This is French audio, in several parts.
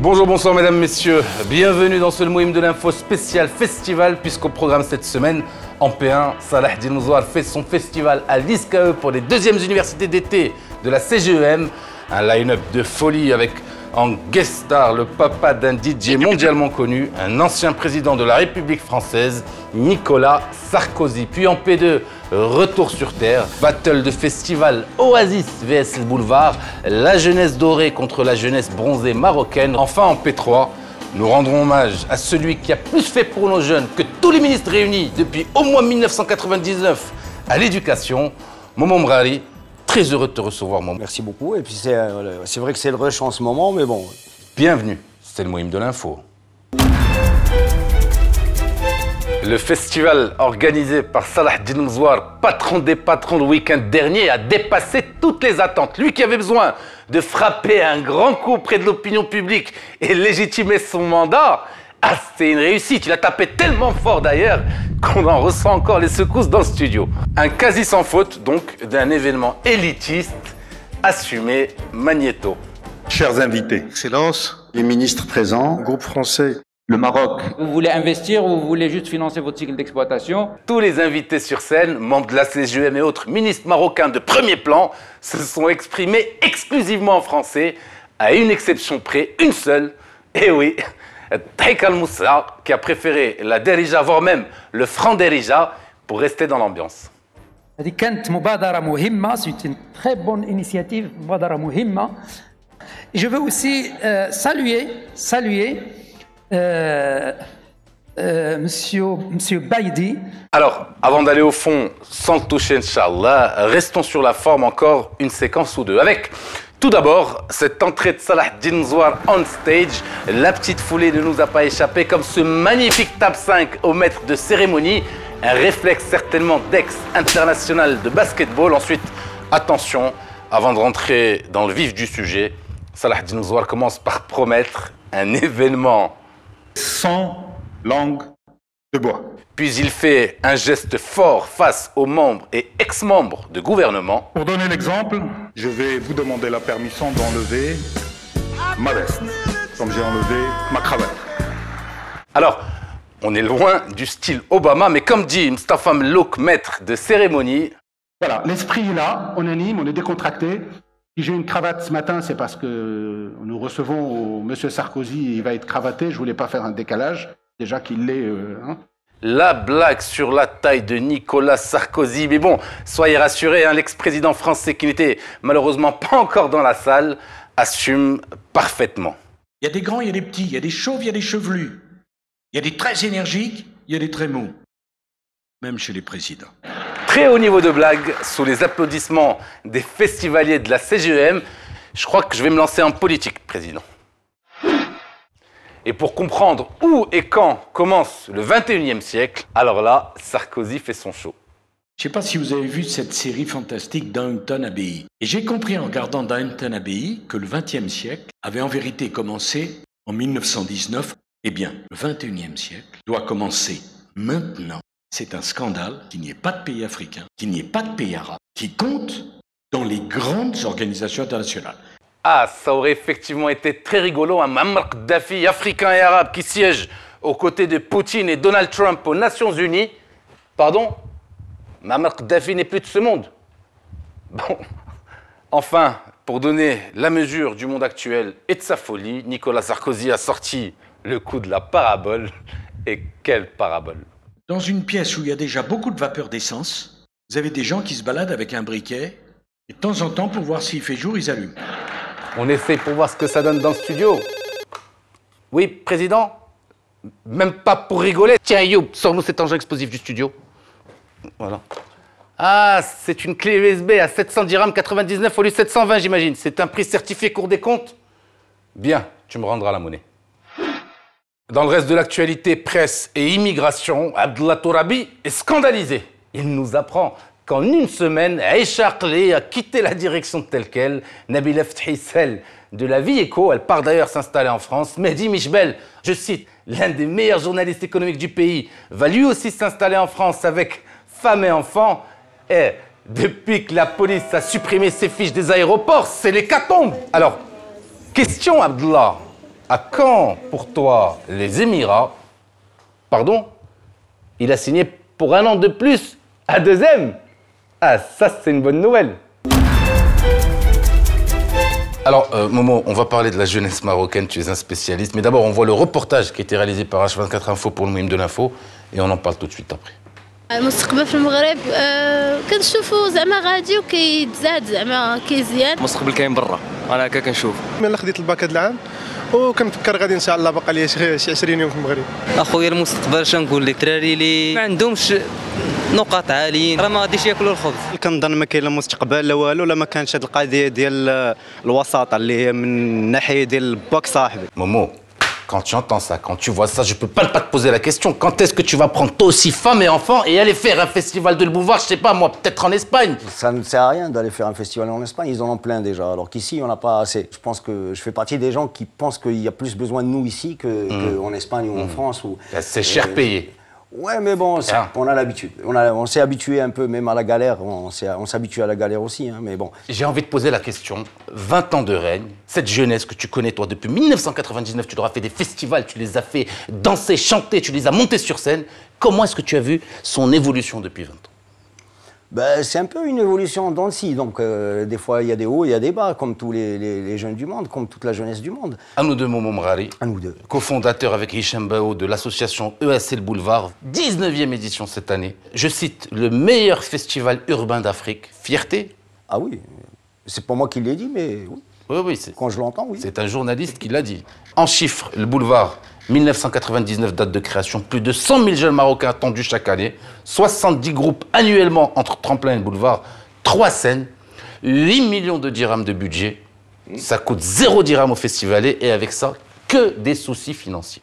Bonjour, bonsoir mesdames, messieurs. Bienvenue dans ce Mouhim de l'info spécial festival, puisqu'au programme cette semaine, en P1, Salah Dinouzoar fait son festival à l'ISKE pour les deuxièmes universités d'été de la CGEM. Un line-up de folie avec en guest star le papa d'un DJ mondialement connu, un ancien président de la République française, Nicolas Sarkozy. Puis en P2, retour sur terre, battle de festival Oasis vs Boulevard, la jeunesse dorée contre la jeunesse bronzée marocaine. Enfin en P3, nous rendrons hommage à celui qui a plus fait pour nos jeunes que tous les ministres réunis depuis au moins 1999 à l'éducation, Momo Mrari. Très heureux de te recevoir, Momo. Merci beaucoup. Et puis c'est vrai que c'est le rush en ce moment, mais bon. Bienvenue, c'est le Mouhim de l'info. Le festival organisé par Salah Dinouzoar, patron des patrons le week-end dernier, a dépassé toutes les attentes. Lui qui avait besoin de frapper un grand coup près de l'opinion publique et légitimer son mandat, c'est une réussite. Il a tapé tellement fort d'ailleurs qu'on en ressent encore les secousses dans le studio. Un quasi sans faute donc d'un événement élitiste assumé Magnéto. Chers invités, Excellence, les ministres présents, groupe français, le Maroc. Vous voulez investir ou vous voulez juste financer votre cycle d'exploitation? Tous les invités sur scène, membres de la CGEM et autres ministres marocains de premier plan, se sont exprimés exclusivement en français, à une exception près, une seule, et oui, Taïk Al-Moussa, qui a préféré la Derija, voire même le franc Derija, pour rester dans l'ambiance. C'est une très bonne initiative, Et je veux aussi saluer Monsieur Baïdi. Alors, avant d'aller au fond, sans toucher, Inch'Allah, restons sur la forme encore une séquence ou deux. Avec, tout d'abord, cette entrée de Salah Dinouzoar on stage. La petite foulée ne nous a pas échappé, comme ce magnifique top 5 au maître de cérémonie. Un réflexe certainement d'ex-international de basketball. Ensuite, attention, avant de rentrer dans le vif du sujet, Salah Dinouzoar commence par promettre un événement sans langue de bois. Puis il fait un geste fort face aux membres et ex-membres de gouvernement. Pour donner l'exemple, je vais vous demander la permission d'enlever ma veste, comme j'ai enlevé ma cravate. Alors, on est loin du style Obama, mais comme dit Mustafa Mlouk, maître de cérémonie... Voilà, l'esprit est là, on anime, on est décontracté. Si j'ai une cravate ce matin, c'est parce que nous recevons M. Sarkozy, il va être cravaté. Je voulais pas faire un décalage, déjà qu'il l'est. La blague sur la taille de Nicolas Sarkozy. Mais bon, soyez rassurés, l'ex-président français qui n'était malheureusement pas encore dans la salle assume parfaitement. Il y a des grands, il y a des petits, il y a des chauves, il y a des chevelus. Il y a des très énergiques, il y a des très mous. Même chez les présidents. Très haut niveau de blague, sous les applaudissements des festivaliers de la CGEM, je crois que je vais me lancer en politique, président. Et pour comprendre où et quand commence le 21e siècle, alors là, Sarkozy fait son show. Je ne sais pas si vous avez vu cette série fantastique Downton Abbey. Et j'ai compris en regardant Downton Abbey que le 20e siècle avait en vérité commencé en 1919. Eh bien, le 21e siècle doit commencer maintenant. C'est un scandale qu'il n'y ait pas de pays africain, qu'il n'y ait pas de pays arabe, qui compte dans les grandes organisations internationales. Ah, ça aurait effectivement été très rigolo, un Muammar Kadhafi africain et arabe qui siège aux côtés de Poutine et Donald Trump aux Nations Unies. Pardon? Muammar Kadhafi n'est plus de ce monde. Bon, enfin, pour donner la mesure du monde actuel et de sa folie, Nicolas Sarkozy a sorti le coup de la parabole. Et quelle parabole! Dans une pièce où il y a déjà beaucoup de vapeur d'essence, vous avez des gens qui se baladent avec un briquet, et de temps en temps, pour voir s'il fait jour, ils allument. On essaye pour voir ce que ça donne dans le studio. Oui, président? Même pas pour rigoler. Tiens, Youb, sors-nous cet engin explosif du studio. Voilà. Ah, c'est une clé USB à 700 dirhams 99 au lieu de 720, j'imagine. C'est un prix certifié Cour des comptes? Bien, tu me rendras la monnaie. Dans le reste de l'actualité, presse et immigration, Abdullah Tourabi est scandalisé. Il nous apprend qu'en une semaine, Aïcha Akli a quitté la direction de Telkel. Nabila Fthi, celle de la Vie Éco, elle part d'ailleurs s'installer en France. Mehdi Michbel, je cite, l'un des meilleurs journalistes économiques du pays, va lui aussi s'installer en France avec femme et enfants. Et depuis que la police a supprimé ses fiches des aéroports, c'est l'hécatombe. Alors, question Abdullah. À quand pour toi les Émirats? Pardon? Il a signé pour 1 an de plus à 2M. Ah, ça, c'est une bonne nouvelle. Alors, Momo, on va parler de la jeunesse marocaine, tu es un spécialiste. Mais d'abord, on voit le reportage qui a été réalisé par H24 Info pour le Mouyim de l'Info. Et on en parle tout de suite après. المستقبل في المغرب كنشوفوا زعما غادي وكيتزاد زعما كيزيان. المستقبل كاين برا انا هكا كنشوف. من خديت الباك هذا العام وكنفكر غادي ان شاء الله باقي لي شي 20 يوم في المغرب. اخويا المستقبل اش نقول لك الدراري اللي ما عندهمش نقاط عاليين راه ما غاديش ياكلوا الخبز. كنظن ما كاين لا مستقبل لا والو لا ما كانش هذه القضيه ديال الوساطه اللي هي من الناحيه ديال الباك صاحبي. Momo, quand tu entends ça, quand tu vois ça, je peux pas te poser la question. Quand est-ce que tu vas prendre toi aussi femme et enfant et aller faire un festival de le boulevard, je sais pas moi, peut-être en Espagne? Ça ne sert à rien d'aller faire un festival en Espagne, ils en ont plein déjà, alors qu'ici on n'a pas assez. Je pense que je fais partie des gens qui pensent qu'il y a plus besoin de nous ici qu'en Espagne ou en France. C'est cher payé. Ouais, mais bon, on a l'habitude. On s'est habitué un peu, même à la galère. On s'habitue à la galère aussi, hein, mais bon. J'ai envie de poser la question. 20 ans de règne, cette jeunesse que tu connais, toi, depuis 1999, tu leur as fait des festivals, tu les as fait danser, chanter, tu les as montés sur scène. Comment est-ce que tu as vu son évolution depuis 20 ans? Ben, c'est un peu une évolution dans le si. Donc, des fois, il y a des hauts, il y a des bas, comme tous les jeunes du monde, comme toute la jeunesse du monde. À nous deux, Momo Mrari. À nous deux. Cofondateur avec Hicham Bao de l'association EAC Le Boulevard, 19e édition cette année. Je cite, le meilleur festival urbain d'Afrique. Fierté? Ah oui, c'est pas moi qui l'ai dit, mais oui. Oui, quand je l'entends, oui. C'est un journaliste qui l'a dit. En chiffres, le boulevard, 1999 date de création, plus de 100 000 jeunes Marocains attendus chaque année, 70 groupes annuellement entre Tremplin et le boulevard, 3 scènes, 8 millions de dirhams de budget. Ça coûte 0 dirham au festivalier et avec ça, que des soucis financiers.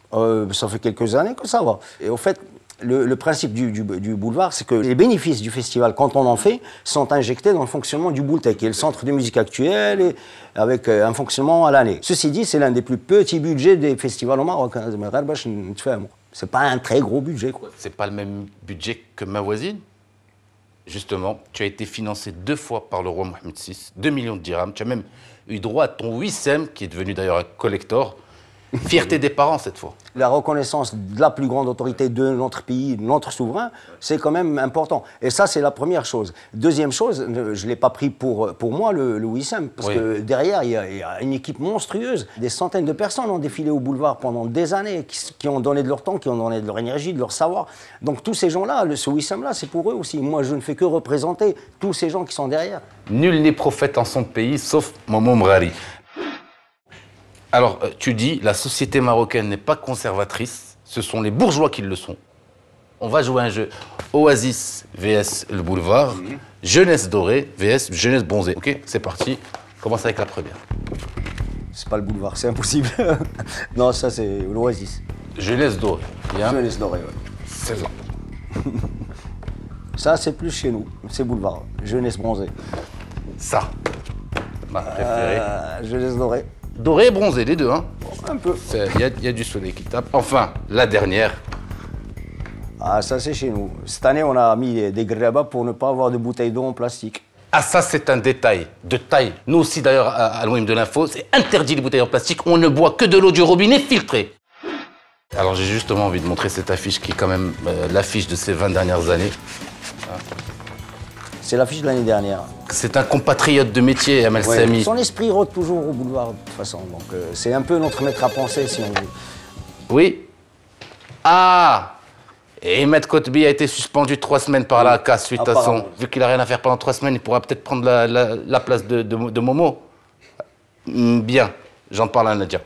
Ça fait quelques années que ça va. Et au fait, le principe du boulevard, c'est que les bénéfices du festival, quand on en fait, sont injectés dans le fonctionnement du Boultec, qui est le centre de musique actuel, et avec un fonctionnement à l'année. Ceci dit, c'est l'un des plus petits budgets des festivals au Maroc. C'est pas un très gros budget, quoi. C'est pas le même budget que ma voisine. Justement, tu as été financé 2 fois par le roi Mohamed VI, 2 millions de dirhams. Tu as même eu droit à ton 8e, qui est devenu d'ailleurs un collector. Fierté des parents cette fois. La reconnaissance de la plus grande autorité de notre pays, de notre souverain, c'est quand même important. Et ça, c'est la première chose. Deuxième chose, je ne l'ai pas pris pour moi, le Wissem, parce que derrière, il y a une équipe monstrueuse. Des centaines de personnes ont défilé au boulevard pendant des années, qui ont donné de leur temps, qui ont donné de leur énergie, de leur savoir. Donc tous ces gens-là, ce Wissem-là, c'est pour eux aussi. Moi, je ne fais que représenter tous ces gens qui sont derrière. Nul n'est prophète en son pays, sauf Momo Mrari. Alors, tu dis, la société marocaine n'est pas conservatrice, ce sont les bourgeois qui le sont. On va jouer un jeu Oasis vs le boulevard, jeunesse dorée vs jeunesse bronzée. Ok, c'est parti, on commence avec la première. C'est pas le boulevard, c'est impossible. Non, ça c'est l'Oasis. Jeunesse dorée. Bien. Jeunesse dorée, ouais. 16 ans. Ça, c'est plus chez nous, c'est boulevard, jeunesse bronzée. Ça, ma préférée. Jeunesse dorée. Doré et bronzé, les deux, hein. Un peu. Il y a du soleil qui tape. Enfin, la dernière. Ah, ça c'est chez nous. Cette année, on a mis des grabas pour ne pas avoir de bouteilles d'eau en plastique. Ah, ça c'est un détail de taille. Nous aussi d'ailleurs, à l'Ouim de l'Info, c'est interdit les bouteilles en plastique. On ne boit que de l'eau du robinet filtrée. Alors j'ai justement envie de montrer cette affiche qui est quand même l'affiche de ces 20 dernières années. C'est l'affiche de l'année dernière. C'est un compatriote de métier, Amel Sami. Son esprit rôde toujours au boulevard, de toute façon. Donc c'est un peu notre maître à penser, si on veut. Oui. Ah! Et Ahmed Kotbi a été suspendu 3 semaines par la CAS suite à son... Vu qu'il n'a rien à faire pendant 3 semaines, il pourra peut-être prendre la place de Momo. Bien, j'en parle à Nadia.